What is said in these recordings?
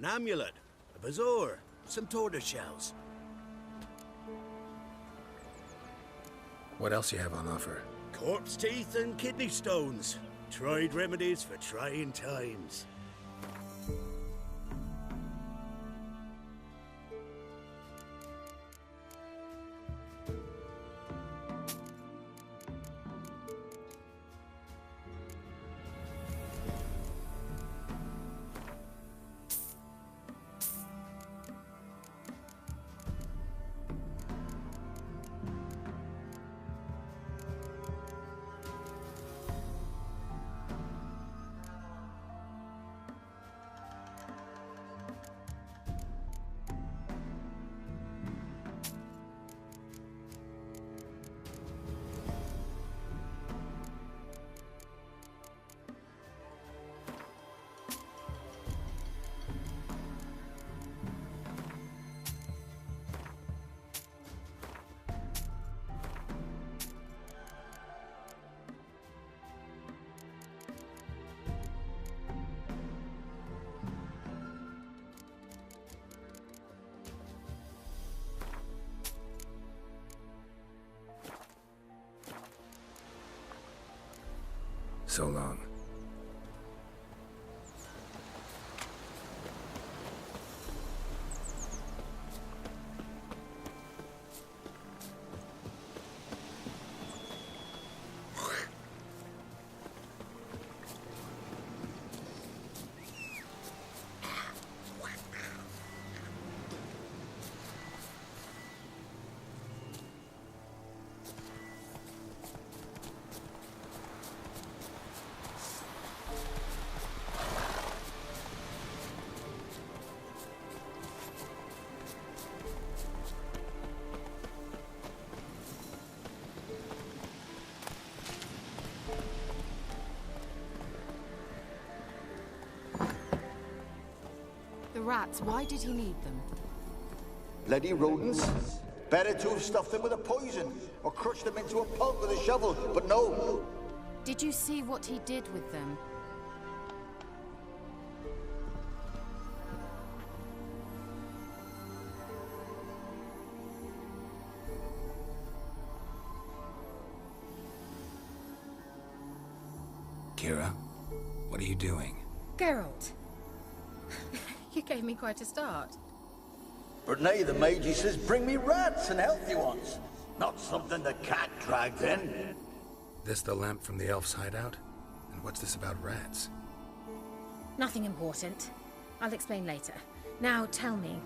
amulet, a bazaar, some tortoise shells. What else you have on offer? Corpse teeth and kidney stones. Tried remedies for trying times. So long. The rats, why did he need them? Bloody rodents. Better to have stuffed them with a poison, or crushed them into a pulp with a shovel, but no. Did you see what he did with them? Kira, what are you doing? Geralt. You gave me quite a start. But now the mage says bring me rats and healthy ones. Not something the cat dragged in. This the lamp from the elf's hideout? And what's this about rats? Nothing important. I'll explain later. Now tell me,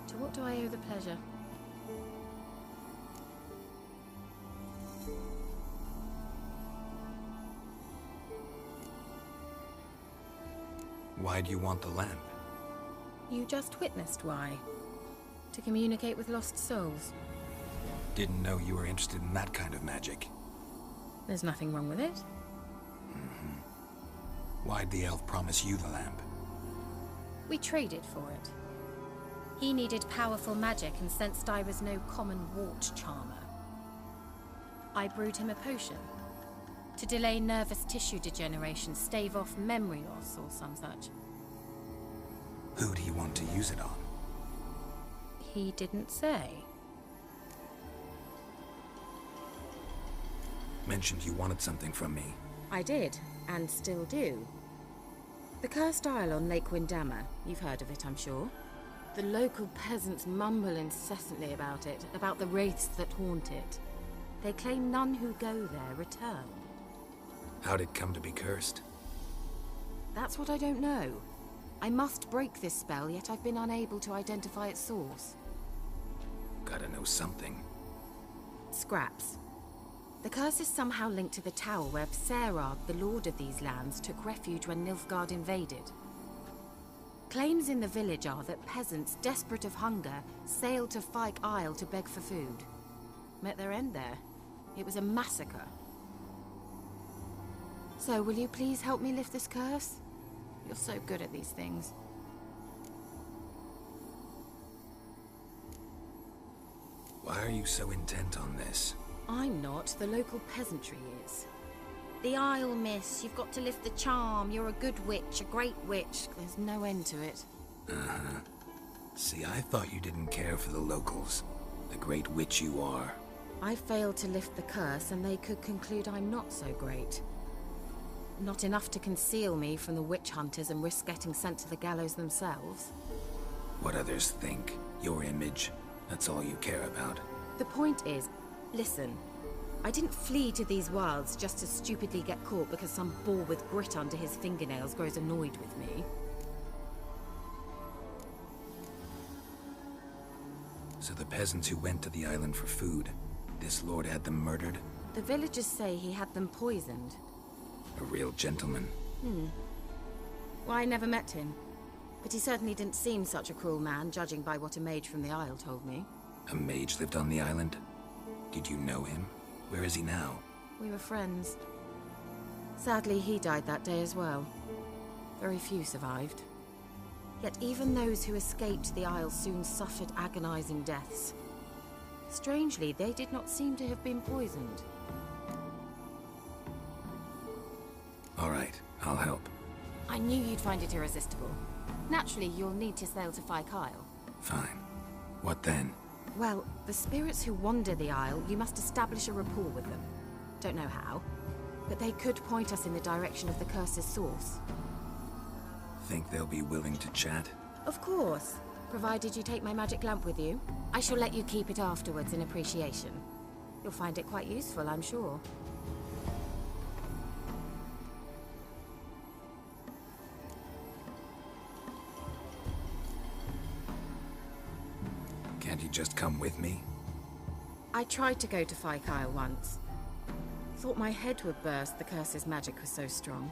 to what do I owe the pleasure? Why do you want the lamp? You just witnessed why. To communicate with lost souls. Didn't know you were interested in that kind of magic. There's nothing wrong with it. Why'd the elf promise you the lamp? We traded for it. He needed powerful magic and sensed I was no common wart charmer. I brewed him a potion. To delay nervous tissue degeneration, stave off memory loss or some such. Who'd he want to use it on? He didn't say. Mentioned you wanted something from me. I did, and still do. The cursed isle on Lake Windammer. You've heard of it, I'm sure. The local peasants mumble incessantly about it, about the wraiths that haunt it. They claim none who go there return. How'd it come to be cursed? That's what I don't know. I must break this spell, yet I've been unable to identify its source. Gotta know something. Scraps. The curse is somehow linked to the tower where Serag, the lord of these lands, took refuge when Nilfgaard invaded. Claims in the village are that peasants, desperate of hunger, sailed to Fyke Isle to beg for food. Met their end there. It was a massacre. So, will you please help me lift this curse? You're so good at these things. Why are you so intent on this? I'm not. The local peasantry is. The Isle, miss. You've got to lift the charm. You're a good witch, a great witch. There's no end to it. Uh-huh. See, I thought you didn't care for the locals. The great witch you are. I failed to lift the curse, and they could conclude I'm not so great. Not enough to conceal me from the witch hunters and risk getting sent to the gallows themselves. What others think, your image, that's all you care about. The point is, listen, I didn't flee to these wilds just to stupidly get caught because some boar with grit under his fingernails grows annoyed with me. So the peasants who went to the island for food, this lord had them murdered? The villagers say he had them poisoned. A real gentleman. Well, I never met him. But he certainly didn't seem such a cruel man, judging by what a mage from the Isle told me. A mage lived on the island? Did you know him? Where is he now? We were friends. Sadly, he died that day as well. Very few survived. Yet even those who escaped the Isle soon suffered agonizing deaths. Strangely, they did not seem to have been poisoned. All right, I'll help. I knew you'd find it irresistible. Naturally, you'll need to sail to Kyle. Fine. What then? Well, the spirits who wander the Isle, you must establish a rapport with them. Don't know how, but they could point us in the direction of the curse's source. Think they'll be willing to chat? Of course, provided you take my magic lamp with you. I shall let you keep it afterwards in appreciation. You'll find it quite useful, I'm sure. Can't you just come with me? I tried to go to Kyle once. Thought my head would burst, the curse's magic was so strong.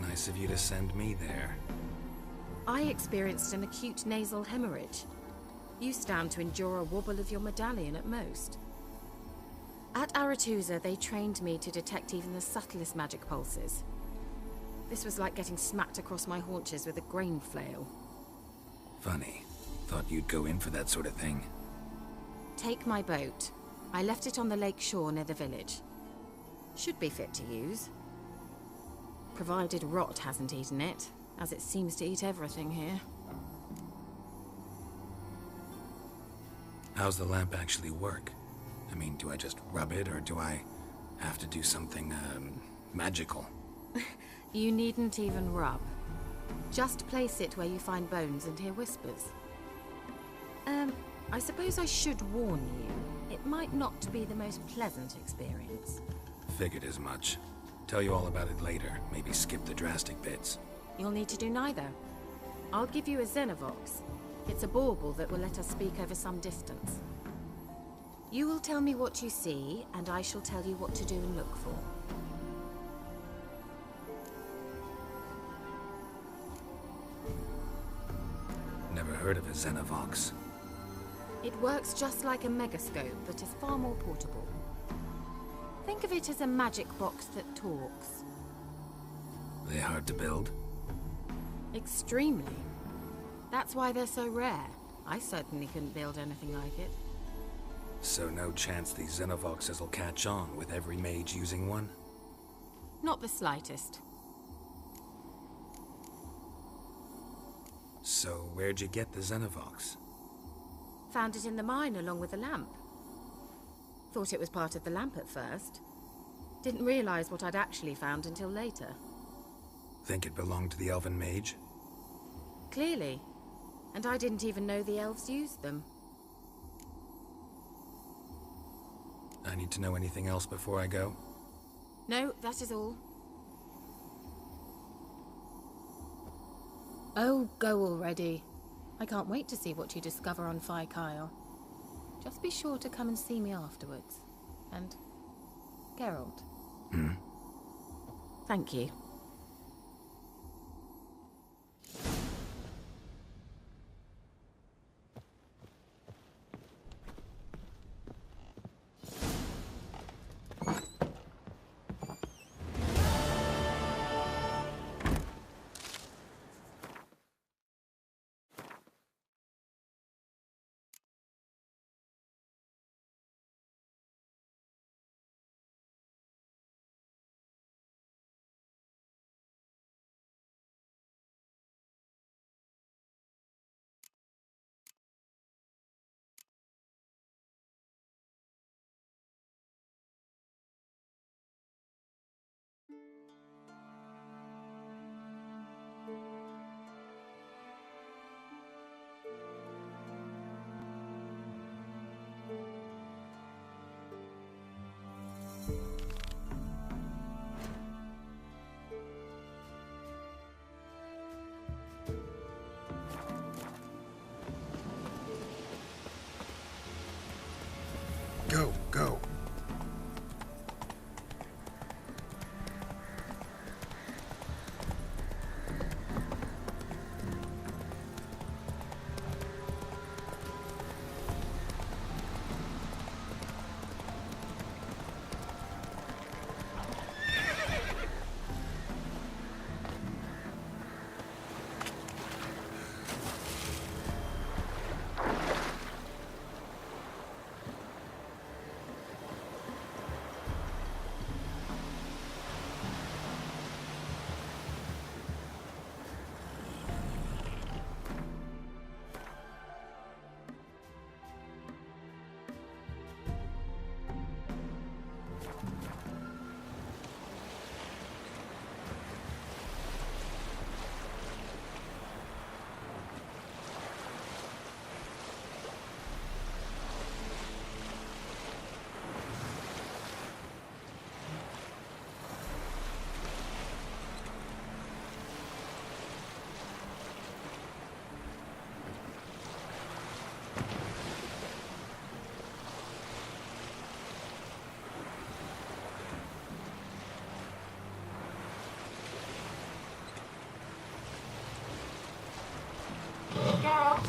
Nice of you to send me there. I experienced an acute nasal hemorrhage. You stand to endure a wobble of your medallion at most. At Aretusa, they trained me to detect even the subtlest magic pulses. This was like getting smacked across my haunches with a grain flail. Funny. Thought you'd go in for that sort of thing. Take my boat. I left it on the lake shore near the village. Should be fit to use. Provided rot hasn't eaten it, as it seems to eat everything here. How's the lamp actually work? I mean, do I just rub it, or do I have to do something, magical? You needn't even rub. Just place it where you find bones and hear whispers. I suppose I should warn you. It might not be the most pleasant experience. Figured as much. Tell you all about it later. Maybe skip the drastic bits. You'll need to do neither. I'll give you a Xenovox. It's a bauble that will let us speak over some distance. You will tell me what you see, and I shall tell you what to do and look for. Never heard of a Xenovox. It works just like a megascope, but is far more portable. Think of it as a magic box that talks. They hard to build? Extremely. That's why they're so rare. I certainly couldn't build anything like it. So no chance these Xenovoxes will catch on with every mage using one? Not the slightest. So where'd you get the Xenovox? Found it in the mine along with the lamp. Thought it was part of the lamp at first. Didn't realize what I'd actually found until later. Think it belonged to the elven mage? Clearly. And I didn't even know the elves used them. I need to know anything else before I go? No, that is all. Oh, go already. I can't wait to see what you discover on Kyle. Just be sure to come and see me afterwards. And Geralt. Thank you. Go, go.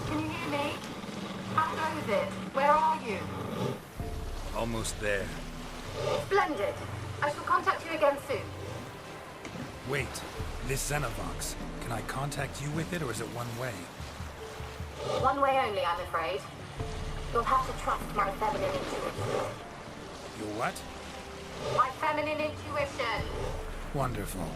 Can you hear me? How goes it? Where are you? Almost there. Splendid. I shall contact you again soon. Wait, this Xenovox. Can I contact you with it, or is it one way? One way only, I'm afraid. You'll have to trust my feminine intuition. Your what? My feminine intuition. Wonderful.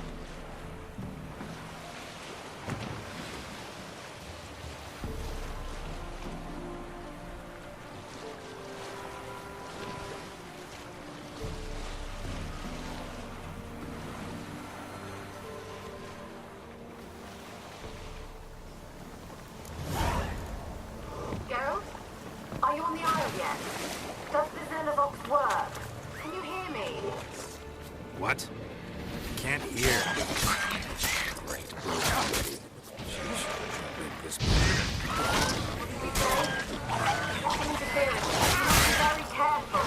Geralt? Are you on the Isle yet? Does the Xenovox work? Can you hear me? What? Can't hear. Great. This Interference. You must be very careful.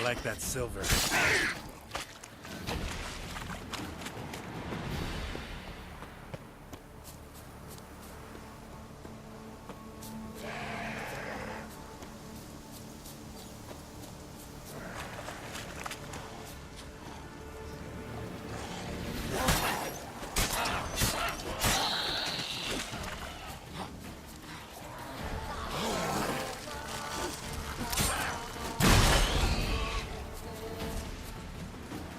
like that silver.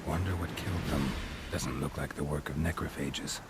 Wonder what killed them. Doesn't look like the work of necrophages.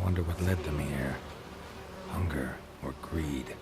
Wonder what led them here. Hunger or greed?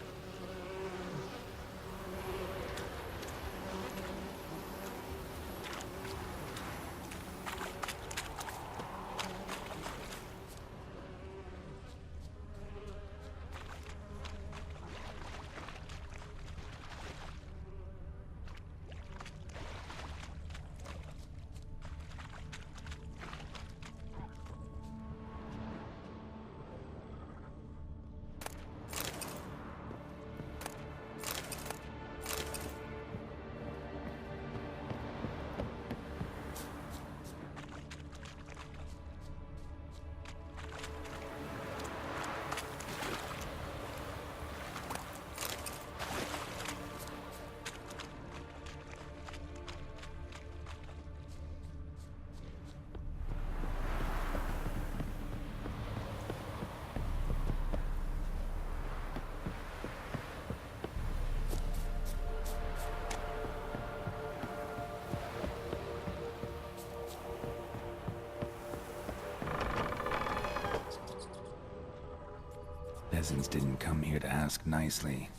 Peasants didn't come here to ask nicely.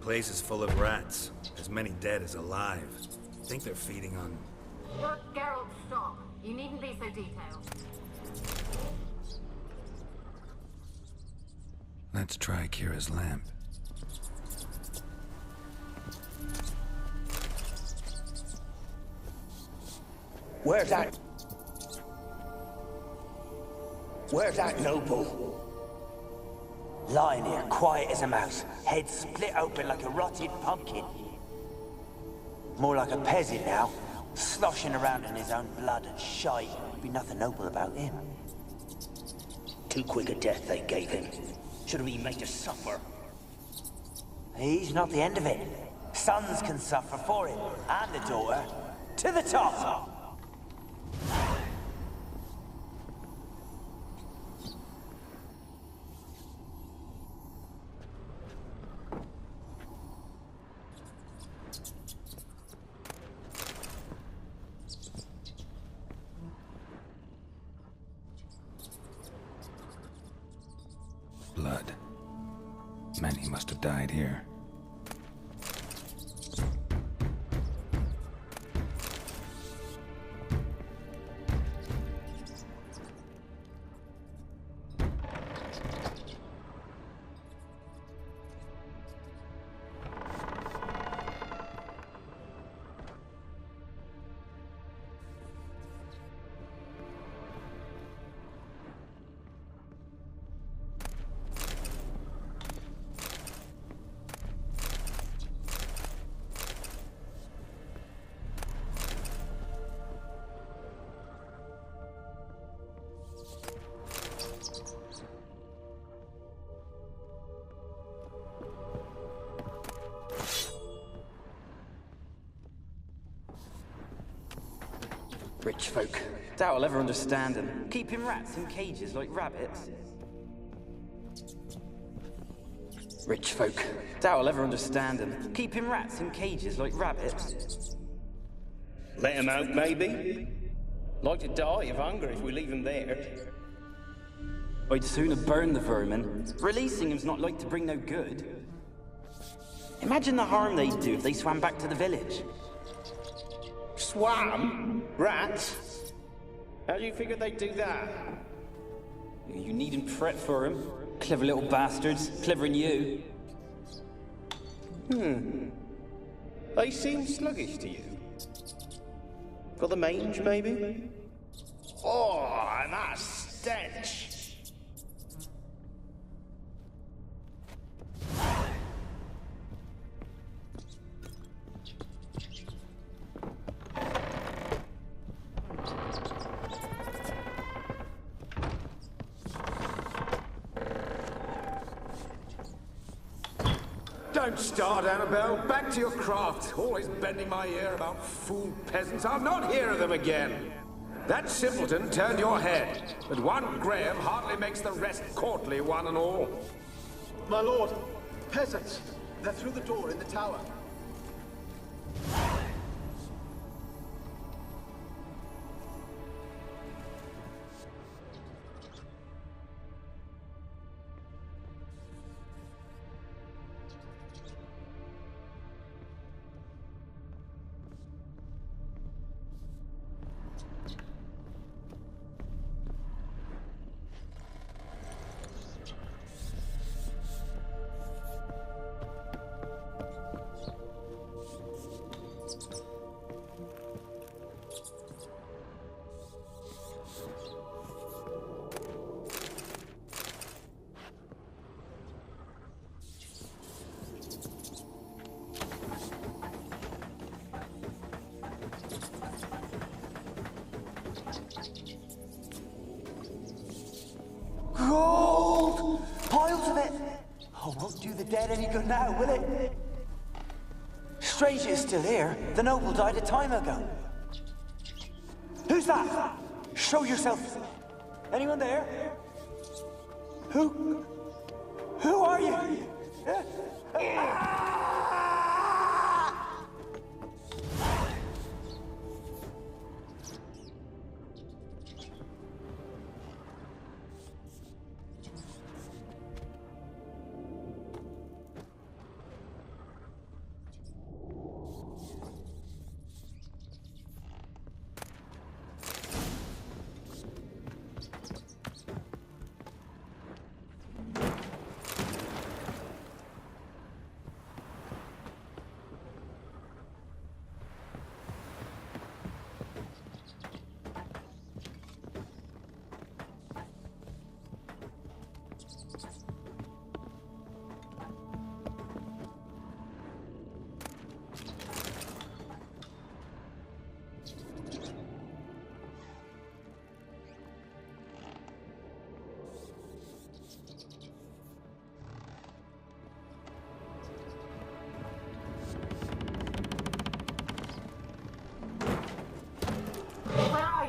Place is full of rats. As many dead as alive. Think they're feeding on... Look, Geralt, stop. You needn't be so detailed. Let's try Kira's lamp. Where's that noble? Lying here, quiet as a mouse, head split open like a rotted pumpkin. More like a peasant now, sloshing around in his own blood and shite. Be nothing noble about him. Too quick a death they gave him. Should have been made to suffer. He's not the end of it. Sons can suffer for him, and the daughter. To the top! Blood. Many must have died here. Rich folk. Doubt I'll ever understand them. Keeping rats in cages like rabbits. Rich folk. Doubt I'll ever understand them. Keeping rats in cages like rabbits. Let them out, maybe? Like to die of hunger if we leave them there. I'd sooner burn the vermin. Releasing them's not like to bring no good. Imagine the harm they'd do if they swam back to the village. Swam? Rats? How do you figure they'd do that? You needn't fret for them. Clever little bastards. Clever than you. They seem sluggish to you. Got the mange, maybe? Oh, and that stench! Don't start, Annabelle. Back to your craft. Always bending my ear about fool peasants. I'll not hear of them again. That simpleton turned your head, but one Graham hardly makes the rest courtly, one and all. My lord, peasants. They're through the door in the tower. dead any good now, will it? Strange it's still here. The noble died a time ago. Who's that? Show yourself. Anyone there? Who are you?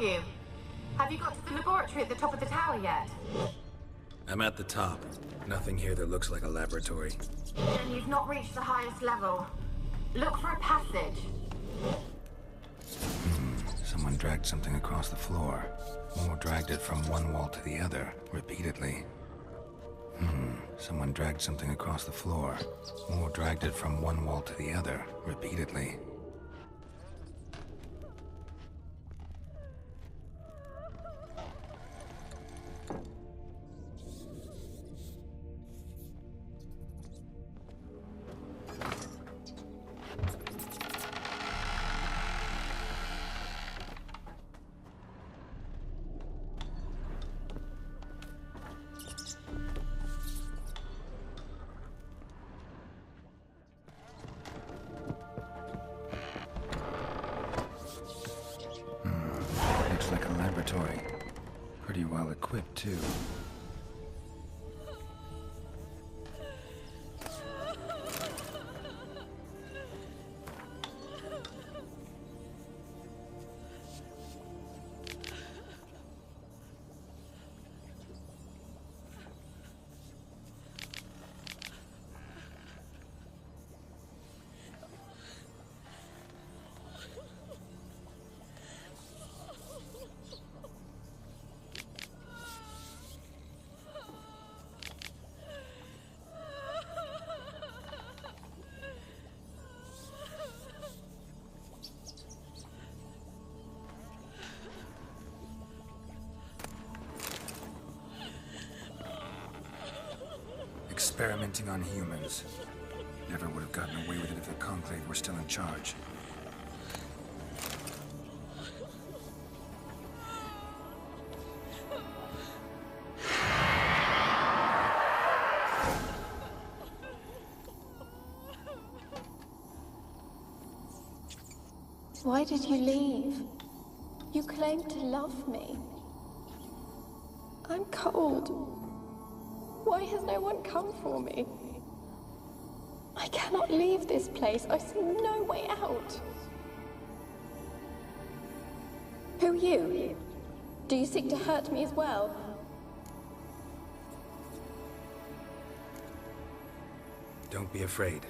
You? Have you got to the laboratory at the top of the tower yet? I'm at the top. Nothing here that looks like a laboratory. Then you've not reached the highest level. Look for a passage. Someone dragged something across the floor. Or dragged it from one wall to the other, repeatedly. Someone dragged something across the floor. Or dragged it from one wall to the other, repeatedly. Like a laboratory. Pretty well equipped, too. Experimenting on humans. Never would have gotten away with it if the Conclave were still in charge. Why did you leave? You claimed to love me. I'm cold. Why has no one come for me? I cannot leave this place. I see no way out. Who are you? Do you seek to hurt me as well? Don't be afraid.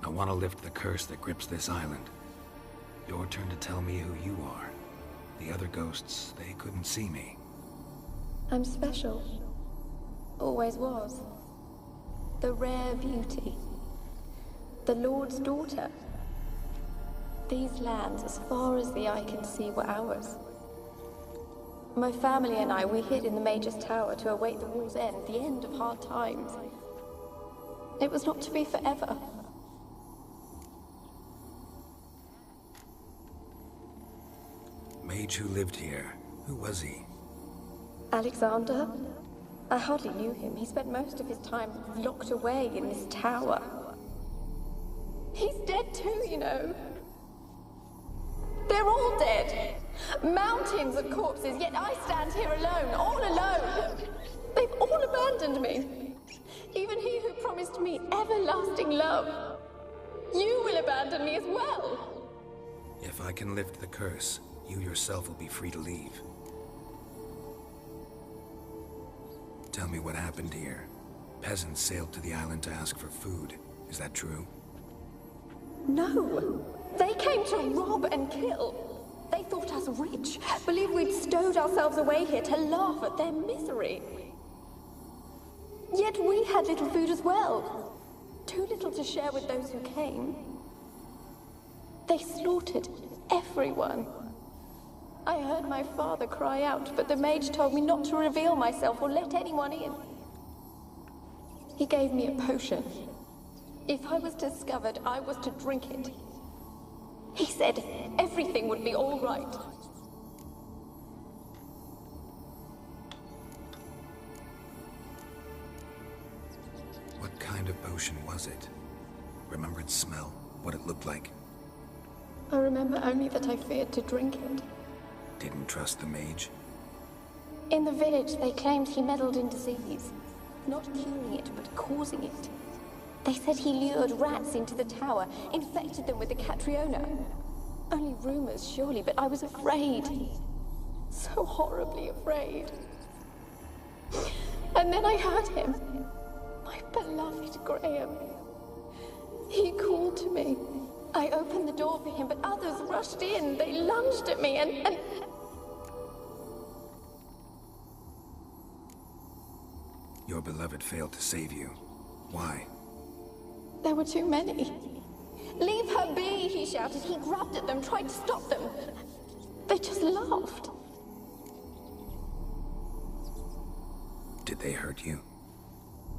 I want to lift the curse that grips this island. Your turn to tell me who you are. The other ghosts, they couldn't see me. I'm special. Always was. The rare beauty. The Lord's daughter. These lands, as far as the eye can see, were ours. My family and I, we hid in the Major's Tower to await the war's end, the end of hard times. It was not to be forever. Mage who lived here. Who was he? Alexander? I hardly knew him. He spent most of his time locked away in this tower. He's dead too, you know. They're all dead. Mountains of corpses, yet I stand here alone, all alone. They've all abandoned me. Even he who promised promised me everlasting love. You will abandon me as well. If I can lift the curse, you yourself will be free to leave. Tell me what happened here. Peasants sailed to the island to ask for food. Is that true? No. They came to rob and kill. They thought us rich, believed we'd stowed ourselves away here to laugh at their misery. Yet we had little food as well. Too little to share with those who came. They slaughtered everyone. I heard my father cry out, but the mage told me not to reveal myself or let anyone in. He gave me a potion. If I was discovered, I was to drink it. He said everything would be all right. What kind of potion was it? Remember its smell? What it looked like? I remember only that I feared to drink it. Didn't trust the mage? In the village, they claimed he meddled in disease. Not curing it, but causing it. They said he lured rats into the tower, infected them with the Catriona. Only rumors, surely, but I was afraid. So horribly afraid. And then I heard him. My beloved Graham. He called to me. I opened the door for him, but others rushed in. They lunged at me and... Your beloved failed to save you. Why? There were too many. Leave her be, he shouted. He grabbed at them, tried to stop them. They just laughed. Did they hurt you?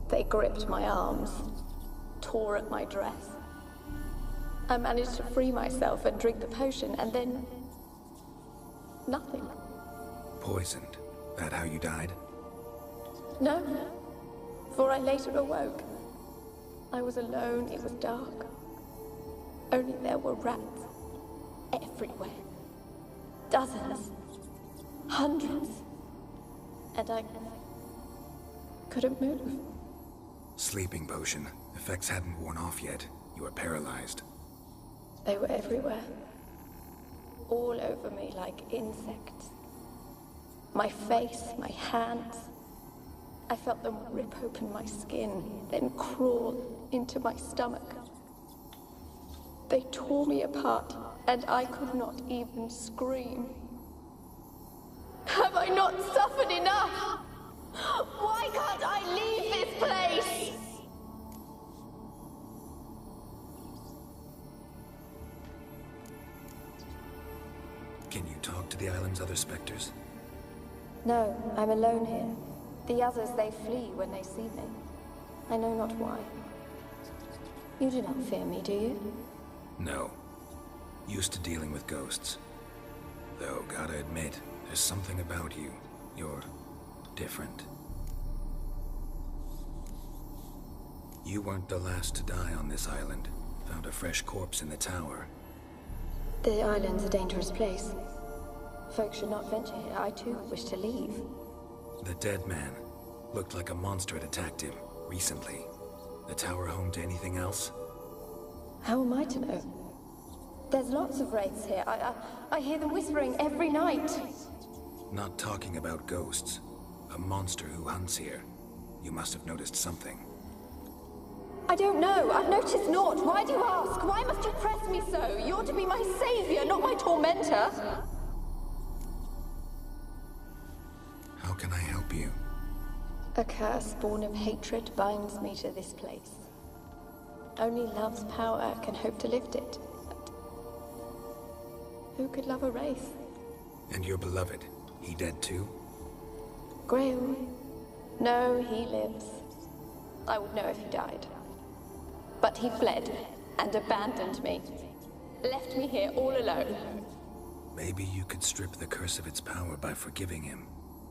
They gripped my arms, tore at my dress. I managed to free myself and drink the potion, and then... nothing. Poisoned? That how you died? No, for I later awoke. I was alone, it was dark. Only there were rats everywhere. Dozens. Hundreds. And I couldn't move. Sleeping potion. Effects hadn't worn off yet. You were paralyzed. They were everywhere. All over me like insects. My face, my hands. I felt them rip open my skin, then crawl into my stomach. They tore me apart, and I could not even scream. Have I not suffered enough? Why can't I leave this place? Can you talk to the island's other specters? No, I'm alone here. The others, they flee when they see me. I know not why. You do not fear me, do you? No. Used to dealing with ghosts. Though, gotta admit, there's something about you. You're different. You weren't the last to die on this island. Found a fresh corpse in the tower. The island's a dangerous place. Folks should not venture here. I too wish to leave. The dead man. Looked like a monster had attacked him, recently. The tower home to anything else? How am I to know? There's lots of wraiths here. I hear them whispering every night. Not talking about ghosts. A monster who hunts here. You must have noticed something. I don't know. I've noticed naught. Why do you ask? Why must you press me so? You're to be my savior, not my tormentor. How can I help you? A curse born of hatred binds me to this place. Only love's power can hope to lift it. But who could love a wraith? And your beloved, he dead too? Graham? No, he lives. I would know if he died. But he fled and abandoned me. Left me here all alone. Maybe you could strip the curse of its power by forgiving him.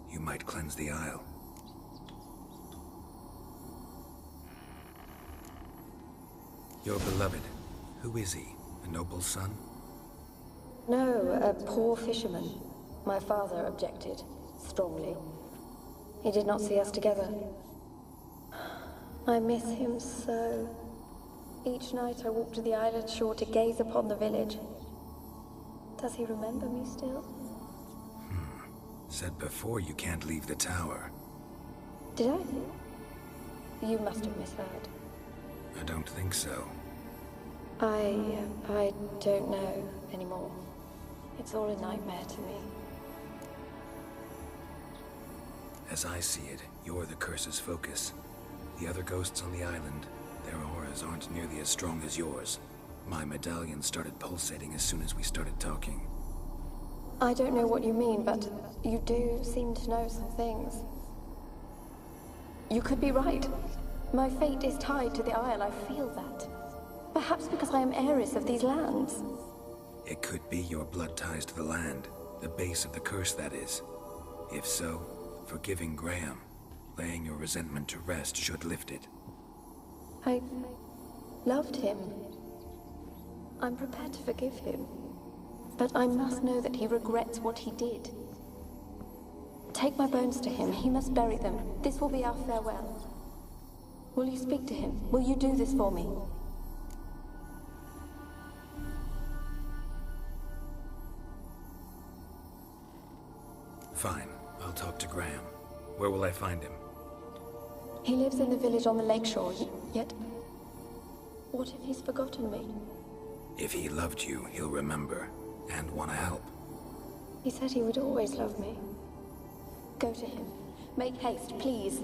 You might cleanse the isle. Your beloved, who is he? A noble son? No, a poor fisherman. My father objected, strongly. He did not see us together. I miss him so. Each night I walk to the island shore to gaze upon the village. Does he remember me still? Said before you can't leave the tower. Did I? You must have misheard. I don't think so. I don't know anymore. It's all a nightmare to me. As I see it, you're the curse's focus. The other ghosts on the island, their auras aren't nearly as strong as yours. My medallion started pulsating as soon as we started talking. I don't know what you mean, but you do seem to know some things. You could be right. My fate is tied to the Isle, I feel that. Perhaps because I am heiress of these lands. It could be your blood ties to the land, the base of the curse, that is. If so, forgiving Graham, laying your resentment to rest should lift it. I loved him. I'm prepared to forgive him. But I must know that he regrets what he did. Take my bones to him. He must bury them. This will be our farewell. Will you speak to him? Will you do this for me? Fine. I'll talk to Graham. Where will I find him? He lives in the village on the lakeshore, yet... What if he's forgotten me? If he loved you, he'll remember, and want to help. He said he would always love me. Go to him. Make haste, please.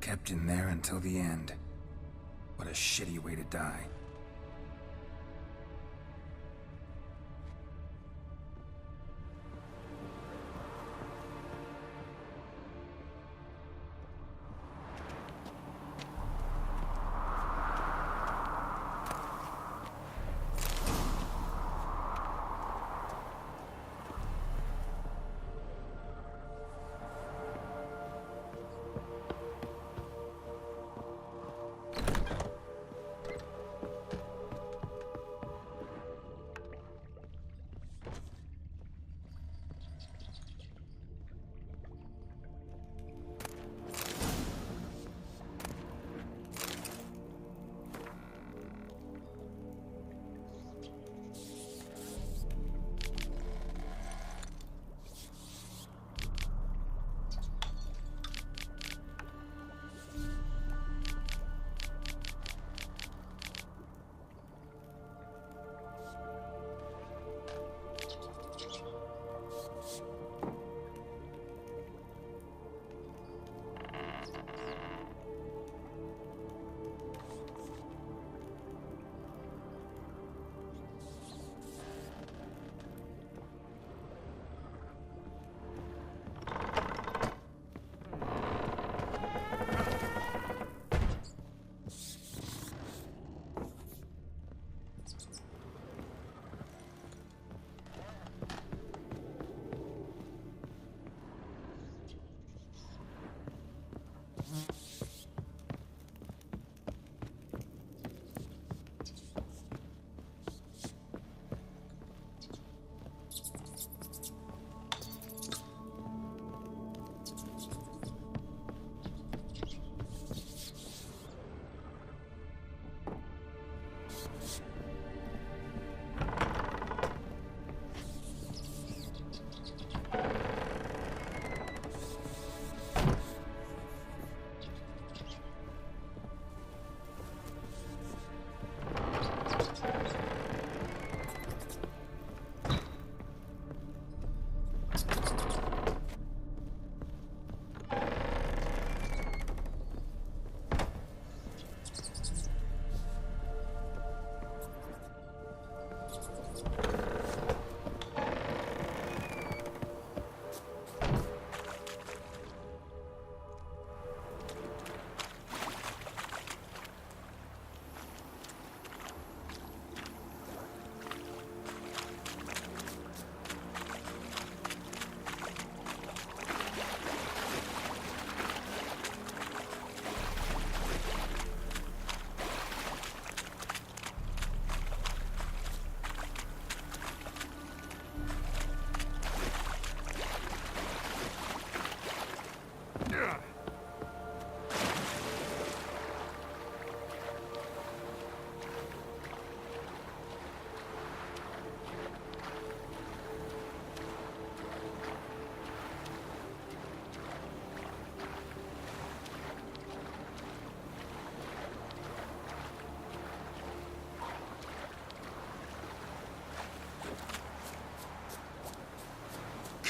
Kept in there until the end. What a shitty way to die.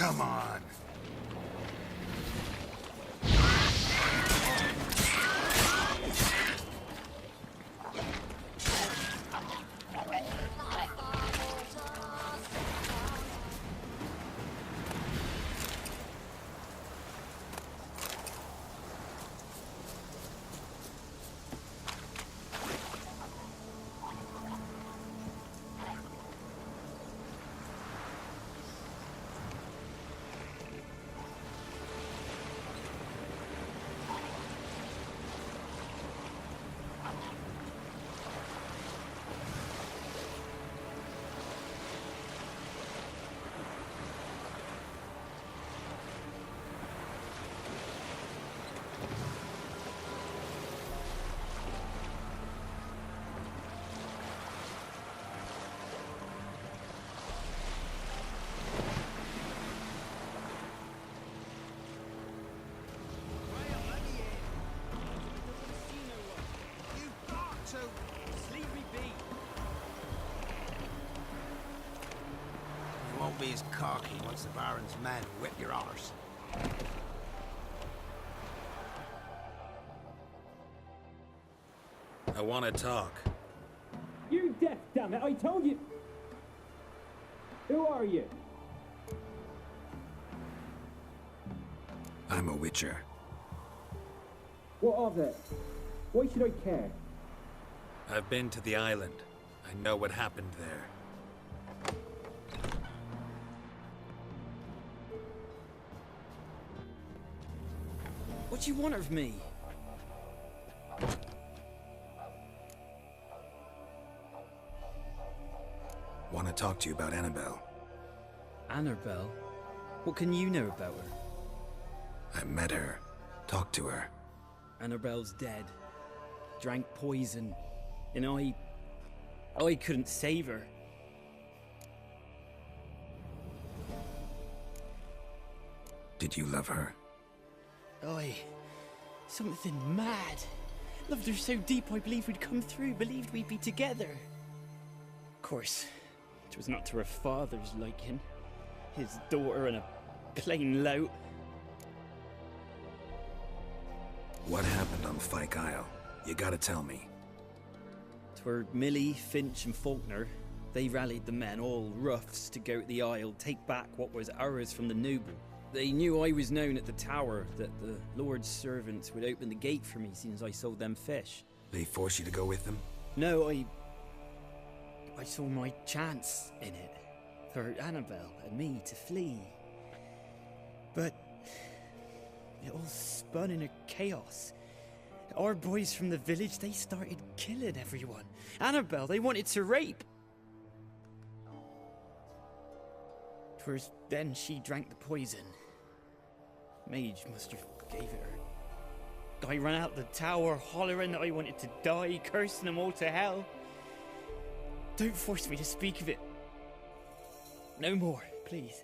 Come on. Be as cocky once the Baron's men whip your arse. I want to talk. You deaf, damn it! I told you. Who are you? I'm a witcher. What of it? Why should I care? I've been to the island. I know what happened there. What do you want of me? Want to talk to you about Annabelle. Annabelle? What can you know about her? I met her. Talked to her. Annabelle's dead. Drank poison. And I couldn't save her. Did you love her? Something mad. Loved her so deep I believed we'd come through, believed we'd be together. Of course, it was not to her father's liking. His daughter and a plain lout. What happened on Fyke Isle? You gotta tell me. 'Twere Millie, Finch and Faulkner. They rallied the men, all roughs, to go to the Isle, take back what was ours from the noble. They knew I was known at the tower, that the Lord's servants would open the gate for me since I sold them fish. They forced you to go with them? No, I saw my chance in it. For Annabelle and me to flee. But it all spun in a chaos. Our boys from the village, they started killing everyone. Annabelle, they wanted to rape. 'Twas then she drank the poison. Mage must have gave it her. I ran out the tower hollering that I wanted to die, cursing them all to hell. Don't force me to speak of it. No more, please.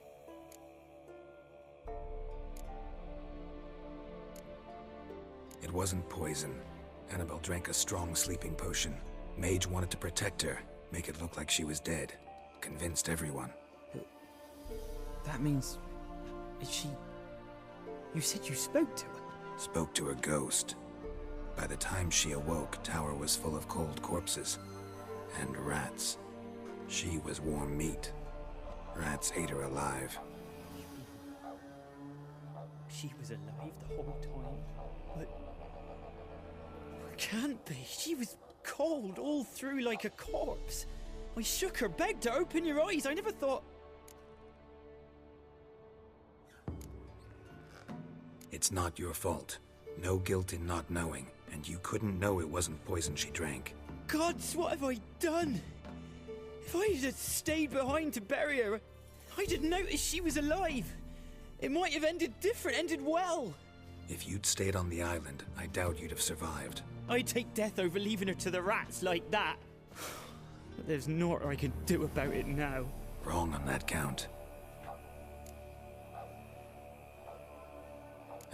It wasn't poison. Annabelle drank a strong sleeping potion. Mage wanted to protect her, make it look like she was dead. Convinced everyone. That means... is she... You said you spoke to her? Spoke to a ghost. By the time she awoke, tower was full of cold corpses. And rats. She was warm meat. Rats ate her alive. She was alive the whole time? But... it can't be. She was cold all through like a corpse. I shook her, begged her, open your eyes. I never thought... It's not your fault. No guilt in not knowing, and you couldn't know it wasn't poison she drank. Gods, what have I done? If I had stayed behind to bury her, I didn't notice she was alive. It might have ended different, ended well. If you'd stayed on the island, I doubt you'd have survived. I'd take death over leaving her to the rats like that. But there's naught I can do about it now. Wrong on that count.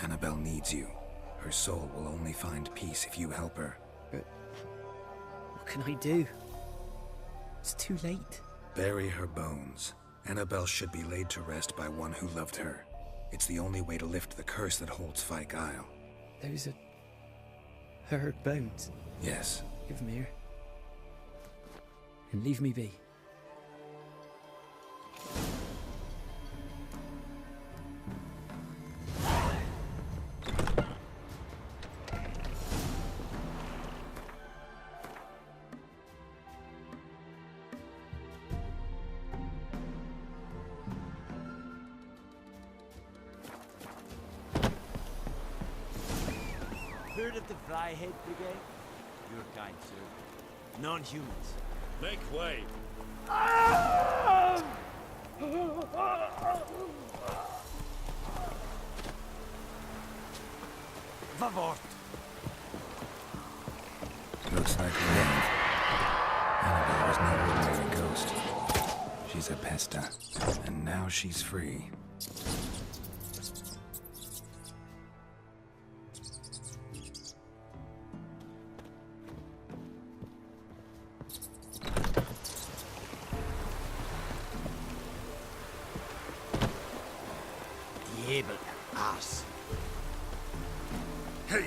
Annabelle needs you. Her soul will only find peace if you help her. But what can I do? It's too late. Bury her bones. Annabelle should be laid to rest by one who loved her. It's the only way to lift the curse that holds Fyke Isle. Those are her bones. Yes. Give them here. And leave me be. Heard of the Flyhead Brigade? Your kind, sir. Non-humans. Make way. Vavort! Looks like we have. Annabelle was no ordinary ghost. She's a pesta, and now she's free. Able ass. Hey,